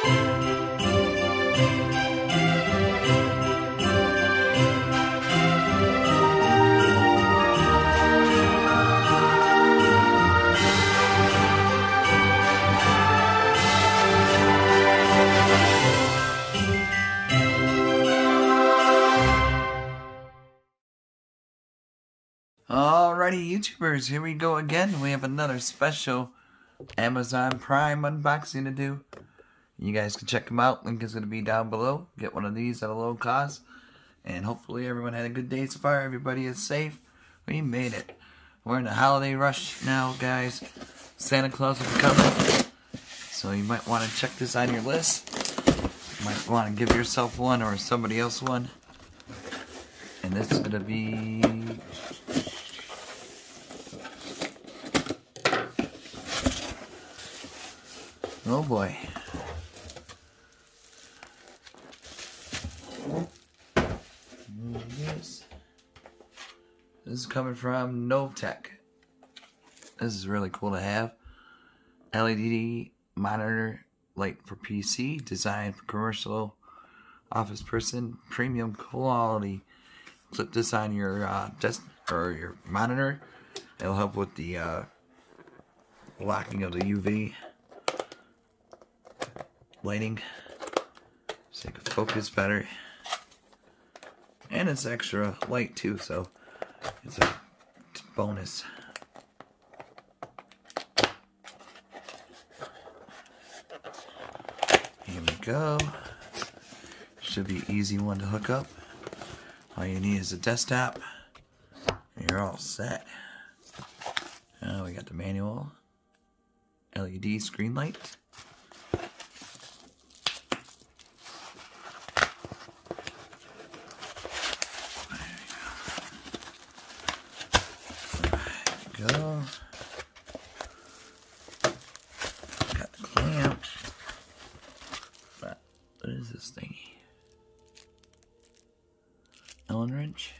Alrighty, YouTubers, here we go again. We have another special Amazon Prime unboxing to do. You guys can check them out. Link is going to be down below. Get one of these at a low cost. And hopefully everyone had a good day so far. Everybody is safe. We made it. We're in the holiday rush now, guys. Santa Claus will be coming. So you might want to check this on your list. You might want to give yourself one or somebody else one. And this is going to be... oh boy. This is coming from Novtech. This is really cool to have. LED monitor light for PC, designed for commercial office person, premium quality. Clip this on your desk or your monitor. It'll help with the blocking of the UV lighting, so you can focus better. And it's extra light too, so it's a bonus. Here we go. Should be an easy one to hook up. All you need is a desktop, and you're all set. Now we got the manual, LED screen light. Go. Got the clamp. What is this thingy? Allen wrench.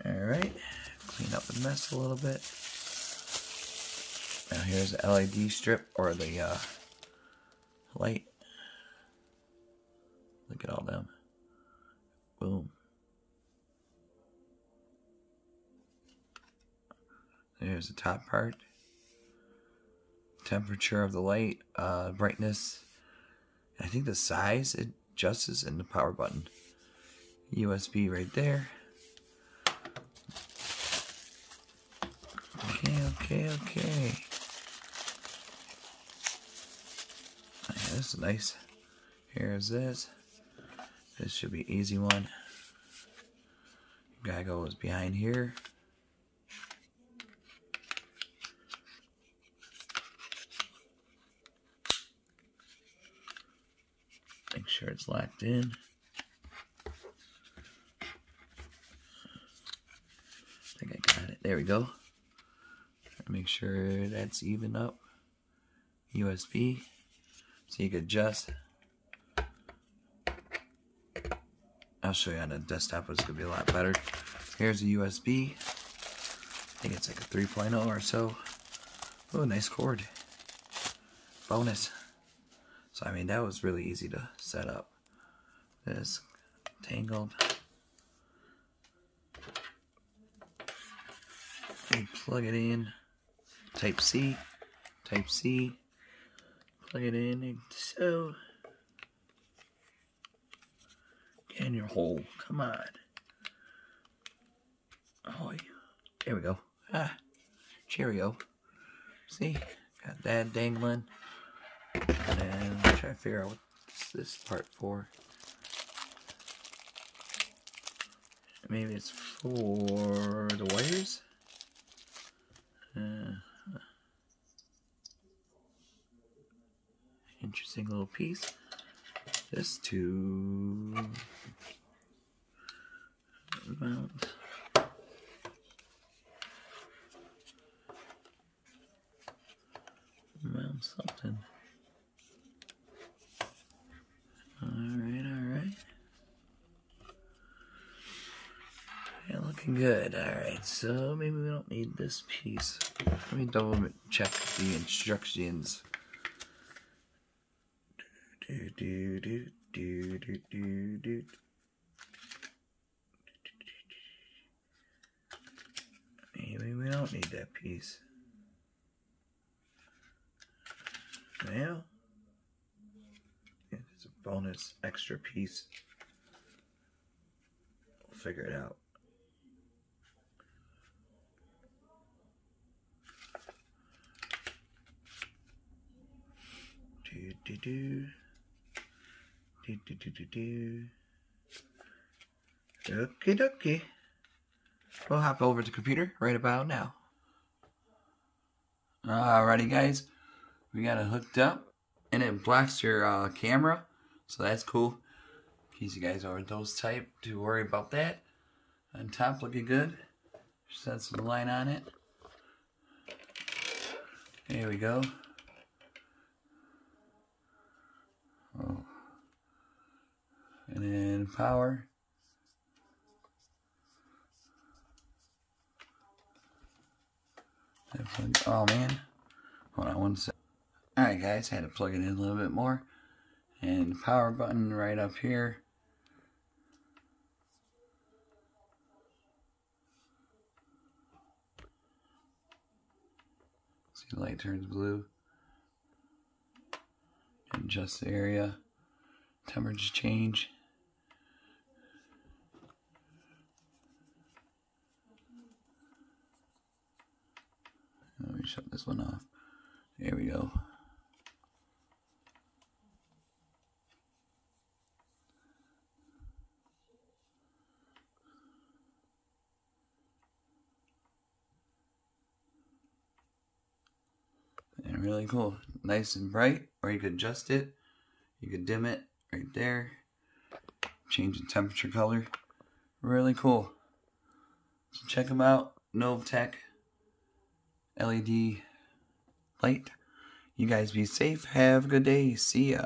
Alright. Clean up the mess a little bit. Now here's the LED strip or the light. Look at all them. Boom. There's the top part. Temperature of the light, brightness. I think the size it adjusts in the power button. USB right there. Okay. Yeah, this is nice. Here's this. This should be an easy one. Guy goes behind here. Make sure it's locked in. I think I got it. There we go. Make sure that's even up. USB. So you can adjust. I'll show you on the desktop, but it's going to be a lot better. Here's a USB. I think it's like a 3.0 or so. Oh, nice cord. Bonus. So, I mean, that was really easy to set up. This tangled. You plug it in. Type C. Plug it in. And so, get in your hole. Come on. Oh, there we go. Cheerio. See? Got that dangling. And then I'm trying to figure out what's this part for. Maybe it's for the wires. Interesting little piece. This to mount. Mount something. Alright. Yeah, looking good. Alright, so maybe we don't need this piece. Let me double check the instructions. Do do do do do do do. Maybe we don't need that piece. Well, it's a bonus extra piece. We'll figure it out. Do do do do do do do do. Okie dokie. We'll hop over to the computer right about now. Alrighty, guys. We got it hooked up, and it blocks your camera, so that's cool. In case you guys are those type to worry about that. On top, looking good. Set some light on it. There we go. Oh. And then power. Oh man. Hold on one sec. Alright guys, had to plug it in a little bit more. And power button right up here. See the light turns blue. Adjust the area. Temperature change. Let me shut this one off. There we go. And really cool. Nice and bright, or you could adjust it. You could dim it right there. Change the temperature color. Really cool. So check them out. Novtech LED light. You guys be safe. Have a good day. See ya.